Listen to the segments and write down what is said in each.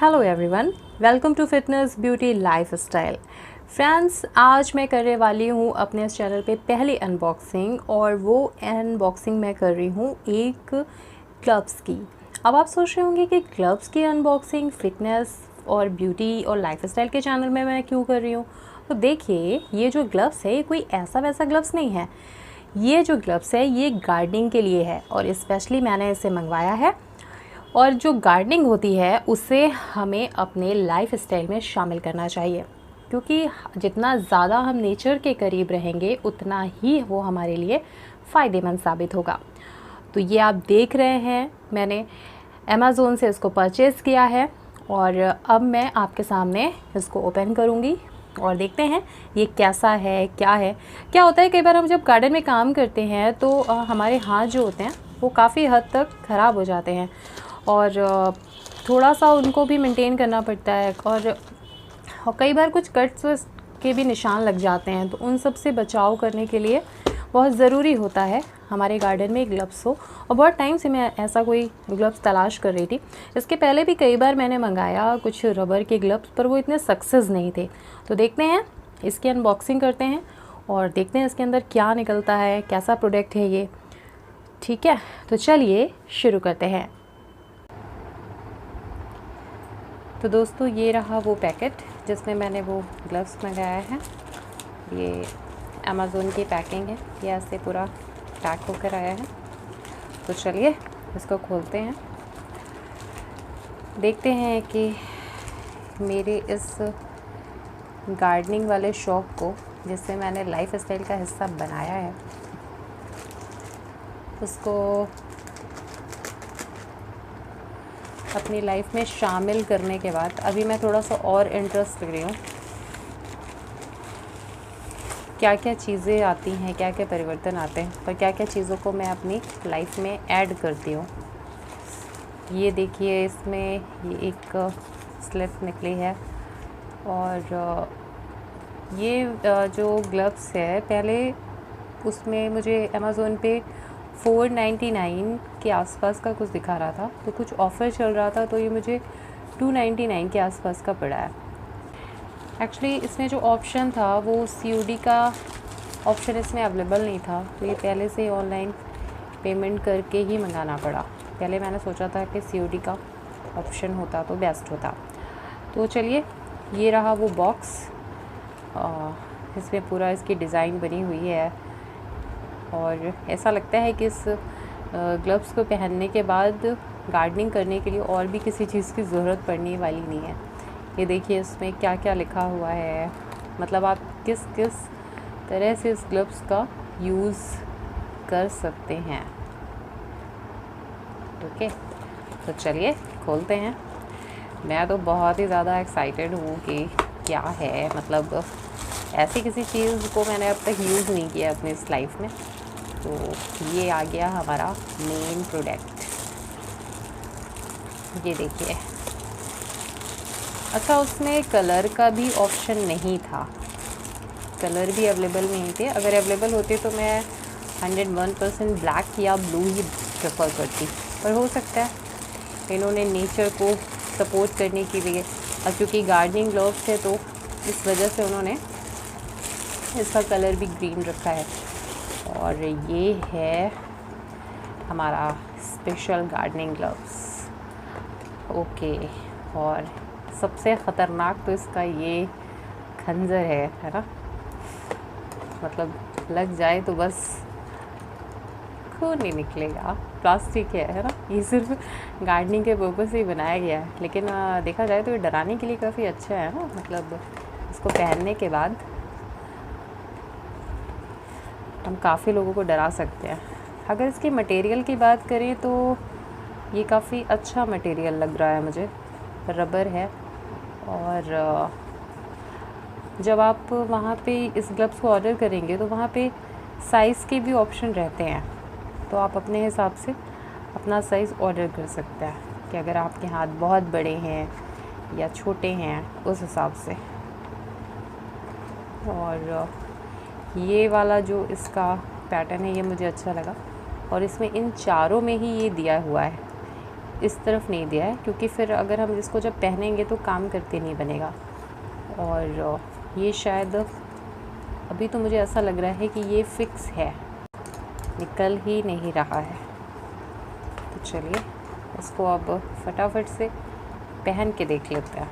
Hello everyone, welcome to fitness beauty lifestyle. Friends, आज मैं करने वाली हूँ अपने इस चैनल पे पहली अनबॉक्सिंग, और वो अनबॉक्सिंग मैं कर रही हूँ एक ग्लव्स की। अब आप सोच रहे होंगे कि ग्लव्स की अनबॉक्सिंग फिटनेस और ब्यूटी और लाइफ स्टाइल के चैनल में मैं क्यों कर रही हूँ। तो देखिए, ये जो ग्लव्स है ये कोई ऐसा वैसा ग्लव्स नहीं है। ये जो ग्लव्स है ये गार्डनिंग के लिए है और स्पेशली मैंने इसे मंगवाया है। और जो गार्डनिंग होती है उसे हमें अपने लाइफ स्टाइल में शामिल करना चाहिए, क्योंकि जितना ज़्यादा हम नेचर के करीब रहेंगे उतना ही वो हमारे लिए फ़ायदेमंद साबित होगा। तो ये आप देख रहे हैं, मैंने अमेज़ोन से इसको परचेज़ किया है और अब मैं आपके सामने इसको ओपन करूँगी और देखते हैं ये कैसा है। क्या होता है, कई बार हम जब गार्डन में काम करते हैं तो हमारे हाथ जो होते हैं वो काफ़ी हद तक ख़राब हो जाते हैं और थोड़ा सा उनको भी मेंटेन करना पड़ता है और कई बार कुछ कट्स के भी निशान लग जाते हैं। तो उन सब से बचाव करने के लिए बहुत ज़रूरी होता है हमारे गार्डन में ग्लव्स हो। और बहुत टाइम से मैं ऐसा कोई ग्लव्स तलाश कर रही थी। इसके पहले भी कई बार मैंने मंगाया कुछ रबर के ग्लव्स, पर वो इतने सक्सेस नहीं थे। तो देखते हैं, इसकी अनबॉक्सिंग करते हैं और देखते हैं इसके अंदर क्या निकलता है, कैसा प्रोडक्ट है ये। ठीक है, तो चलिए शुरू करते हैं। तो दोस्तों, ये रहा वो पैकेट जिसमें मैंने वो ग्लव्स मंगाया है। ये अमेज़ोन की पैकिंग है, ये ऐसे पूरा पैक होकर आया है। तो चलिए इसको खोलते हैं, देखते हैं कि मेरे इस गार्डनिंग वाले शौक़ को, जिससे मैंने लाइफ स्टाइल का हिस्सा बनाया है, उसको अपनी लाइफ में शामिल करने के बाद अभी मैं थोड़ा सा और इंटरेस्ट ले रही हूँ क्या क्या चीज़ें आती हैं, क्या क्या परिवर्तन आते हैं और क्या क्या चीज़ों को मैं अपनी लाइफ में ऐड करती हूँ। ये देखिए, इसमें ये एक स्लिप निकली है और ये जो ग्लव्स है, पहले उसमें मुझे अमेज़ोन पे 499 के आसपास का कुछ दिखा रहा था, तो कुछ ऑफ़र चल रहा था, तो ये मुझे 299 के आसपास का पड़ा है। एक्चुअली इसमें जो ऑप्शन था वो COD का ऑप्शन इसमें अवेलेबल नहीं था, तो ये पहले से ऑनलाइन पेमेंट करके ही मंगाना पड़ा। पहले मैंने सोचा था कि COD का ऑप्शन होता तो बेस्ट होता। तो चलिए, ये रहा वो बॉक्स। इसमें पूरा इसकी डिज़ाइन बनी हुई है और ऐसा लगता है कि इस ग्लव्स को पहनने के बाद गार्डनिंग करने के लिए और भी किसी चीज़ की ज़रूरत पड़ने वाली नहीं है। ये देखिए, इसमें क्या क्या लिखा हुआ है, मतलब आप किस किस तरह से इस ग्लव्स का यूज़ कर सकते हैं। ओके, तो चलिए खोलते हैं। मैं तो बहुत ही ज़्यादा एक्साइटेड हूँ कि क्या है, मतलब ऐसी किसी चीज़ को मैंने अब तक यूज़ नहीं किया अपनी इस लाइफ में। तो ये आ गया हमारा मेन प्रोडक्ट, ये देखिए। अच्छा, उसमें कलर का भी ऑप्शन नहीं था, कलर भी अवेलेबल नहीं थे। अगर अवेलेबल होते तो मैं 101% ब्लैक या ब्लू ही प्रेफर करती, पर हो सकता है इन्होंने नेचर को सपोर्ट करने के लिए, और क्योंकि गार्डनिंग ग्लव्स है तो इस वजह से उन्होंने इसका कलर भी ग्रीन रखा है। और ये है हमारा स्पेशल गार्डनिंग ग्लव्स। ओके, और सबसे ख़तरनाक तो इसका ये खंजर है ना, मतलब लग जाए तो बस खून नहीं निकलेगा। प्लास्टिक है ना, ये सिर्फ गार्डनिंग के पर्पज़ से ही बनाया गया है, लेकिन देखा जाए तो ये डराने के लिए काफ़ी अच्छा है ना। मतलब इसको पहनने के बाद हम काफ़ी लोगों को डरा सकते हैं। अगर इसके मटेरियल की बात करें तो ये काफ़ी अच्छा मटेरियल लग रहा है मुझे, रबर है। और जब आप वहाँ पे इस ग्लव्स को ऑर्डर करेंगे तो वहाँ पे साइज़ के भी ऑप्शन रहते हैं, तो आप अपने हिसाब से अपना साइज़ ऑर्डर कर सकते हैं कि अगर आपके हाथ बहुत बड़े हैं या छोटे हैं, उस हिसाब से। और ये वाला जो इसका पैटर्न है ये मुझे अच्छा लगा, और इसमें इन चारों में ही ये दिया हुआ है इस तरफ नहीं दिया है, क्योंकि फिर अगर हम इसको जब पहनेंगे तो काम करते नहीं बनेगा। और ये शायद अभी तो मुझे ऐसा लग रहा है कि ये फिक्स है, निकल ही नहीं रहा है। तो चलिए इसको अब फटाफट से पहन के देख लेते हैं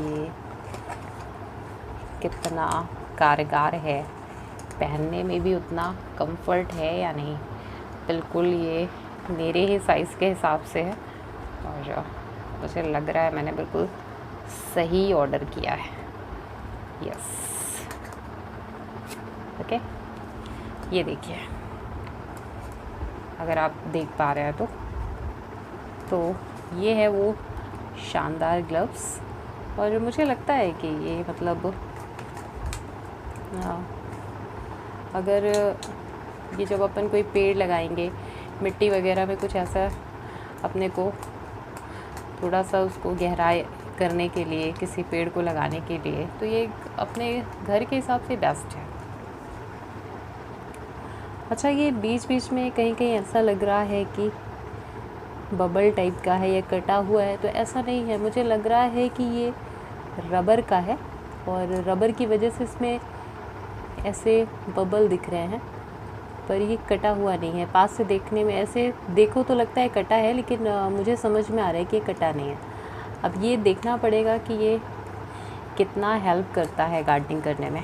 ये कितना कारगर है, पहनने में भी उतना कंफर्ट है या नहीं। बिल्कुल ये मेरे ही साइज़ के हिसाब से है और मुझे लग रहा है मैंने बिल्कुल सही ऑर्डर किया है। Yes, okay. ये देखिए, अगर आप देख पा रहे हैं तो ये है वो शानदार ग्लव्स। और मुझे लगता है कि ये मतलब अगर ये जब अपन कोई पेड़ लगाएंगे, मिट्टी वगैरह में कुछ ऐसा अपने को थोड़ा सा उसको गहराई करने के लिए, किसी पेड़ को लगाने के लिए, तो ये अपने घर के हिसाब से बेस्ट है। अच्छा, ये बीच बीच में कहीं कहीं ऐसा लग रहा है कि बबल टाइप का है या कटा हुआ है, तो ऐसा नहीं है। मुझे लग रहा है कि ये रबर का है और रबर की वजह से इसमें ऐसे बबल दिख रहे हैं, पर ये कटा हुआ नहीं है। पास से देखने में ऐसे देखो तो लगता है कटा है, लेकिन मुझे समझ में आ रहा है कि ये कटा नहीं है। अब ये देखना पड़ेगा कि ये कितना हेल्प करता है गार्डनिंग करने में।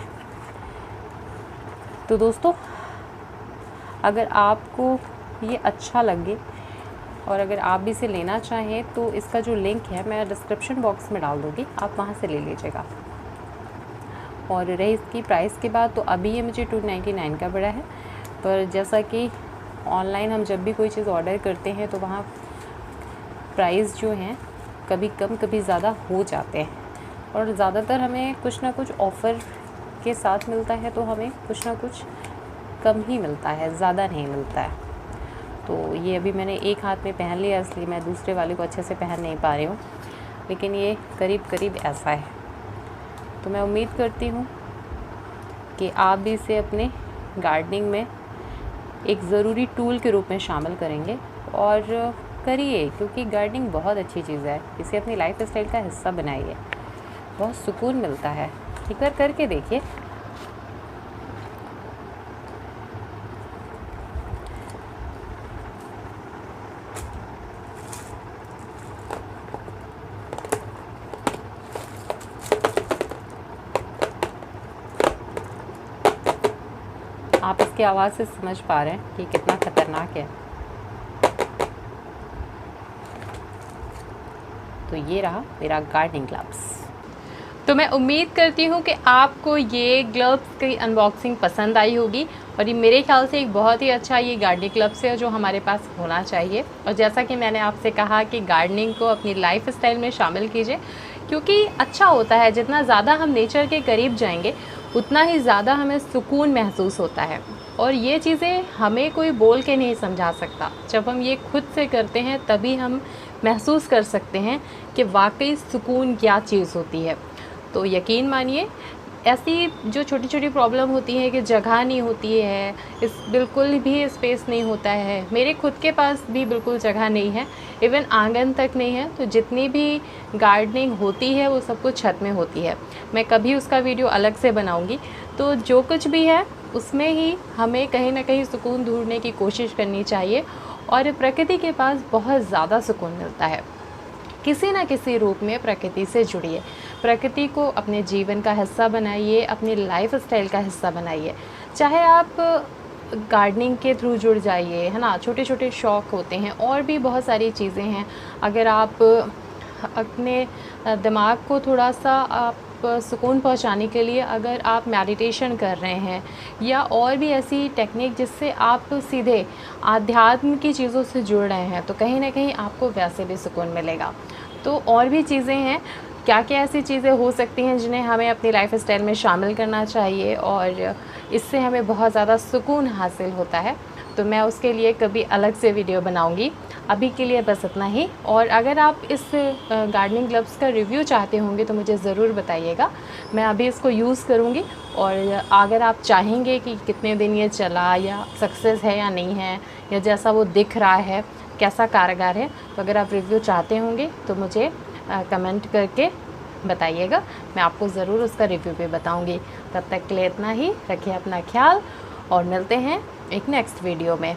तो दोस्तों, अगर आपको ये अच्छा लगे और अगर आप भी इसे लेना चाहें तो इसका जो लिंक है मैं डिस्क्रिप्शन बॉक्स में डाल दूँगी, आप वहाँ से ले लीजिएगा। और रही इसकी प्राइस की बात, तो अभी ये मुझे 299 का पड़ा है, पर जैसा कि ऑनलाइन हम जब भी कोई चीज़ ऑर्डर करते हैं तो वहाँ प्राइस जो हैं कभी कम कभी ज़्यादा हो जाते हैं, और ज़्यादातर हमें कुछ ना कुछ ऑफ़र के साथ मिलता है, तो हमें कुछ ना कुछ कम ही मिलता है, ज़्यादा नहीं मिलता है। तो ये अभी मैंने एक हाथ में पहन लिया, इसलिए मैं दूसरे वाले को अच्छे से पहन नहीं पा रही हूँ, लेकिन ये करीब करीब ऐसा है। तो मैं उम्मीद करती हूँ कि आप भी इसे अपने गार्डनिंग में एक ज़रूरी टूल के रूप में शामिल करेंगे, और करिए, क्योंकि गार्डनिंग बहुत अच्छी चीज़ है। इसे अपनी लाइफ स्टाइल का हिस्सा बनाइए, बहुत सुकून मिलता है। एक बार करके देखिए। आप इसकी आवाज़ से समझ पा रहे हैं कि कितना ख़तरनाक है। तो ये रहा मेरा गार्डनिंग ग्लव्स। तो मैं उम्मीद करती हूँ कि आपको ये ग्लव्स की अनबॉक्सिंग पसंद आई होगी, और ये मेरे ख्याल से एक बहुत ही अच्छा ये गार्डनिंग ग्लव्स है जो हमारे पास होना चाहिए। और जैसा कि मैंने आपसे कहा कि गार्डनिंग को अपनी लाइफ स्टाइल में शामिल कीजिए, क्योंकि अच्छा होता है। जितना ज़्यादा हम नेचर के करीब जाएंगे उतना ही ज़्यादा हमें सुकून महसूस होता है, और ये चीज़ें हमें कोई बोल के नहीं समझा सकता। जब हम ये खुद से करते हैं तभी हम महसूस कर सकते हैं कि वाकई सुकून क्या चीज़ होती है। तो यकीन मानिए, ऐसी जो छोटी छोटी प्रॉब्लम होती है कि जगह नहीं होती है, इस बिल्कुल भी स्पेस नहीं होता है, मेरे खुद के पास भी बिल्कुल जगह नहीं है, इवन आंगन तक नहीं है, तो जितनी भी गार्डनिंग होती है वो सब कुछ छत में होती है। मैं कभी उसका वीडियो अलग से बनाऊंगी। तो जो कुछ भी है उसमें ही हमें कहीं ना कहीं सुकून ढूंढने की कोशिश करनी चाहिए, और प्रकृति के पास बहुत ज़्यादा सुकून मिलता है। किसी न किसी रूप में प्रकृति से जुड़िए, प्रकृति को अपने जीवन का हिस्सा बनाइए, अपनी लाइफ स्टाइल का हिस्सा बनाइए। चाहे आप गार्डनिंग के थ्रू जुड़ जाइए, है ना, छोटे छोटे शौक़ होते हैं, और भी बहुत सारी चीज़ें हैं। अगर आप अपने दिमाग को थोड़ा सा आप सुकून पहुंचाने के लिए अगर आप मेडिटेशन कर रहे हैं, या और भी ऐसी टेक्निक जिससे आप सीधे आध्यात्म की चीज़ों से जुड़ रहे हैं, तो कहीं ना कहीं आपको वैसे भी सुकून मिलेगा। तो और भी चीज़ें हैं, क्या क्या ऐसी चीज़ें हो सकती हैं जिन्हें हमें अपनी लाइफ स्टाइल में शामिल करना चाहिए, और इससे हमें बहुत ज़्यादा सुकून हासिल होता है। तो मैं उसके लिए कभी अलग से वीडियो बनाऊंगी। अभी के लिए बस इतना ही। और अगर आप इस गार्डनिंग ग्लव्स का रिव्यू चाहते होंगे तो मुझे ज़रूर बताइएगा, मैं अभी इसको यूज़ करूँगी। और अगर आप चाहेंगे कि कितने दिन ये चला या सक्सेस है या नहीं है, या जैसा वो दिख रहा है कैसा कारगर है, तो अगर आप रिव्यू चाहते होंगे तो मुझे कमेंट करके बताइएगा, मैं आपको ज़रूर उसका रिव्यू भी बताऊंगी। तब तक के लिए इतना ही, रखिए अपना ख्याल और मिलते हैं एक नेक्स्ट वीडियो में।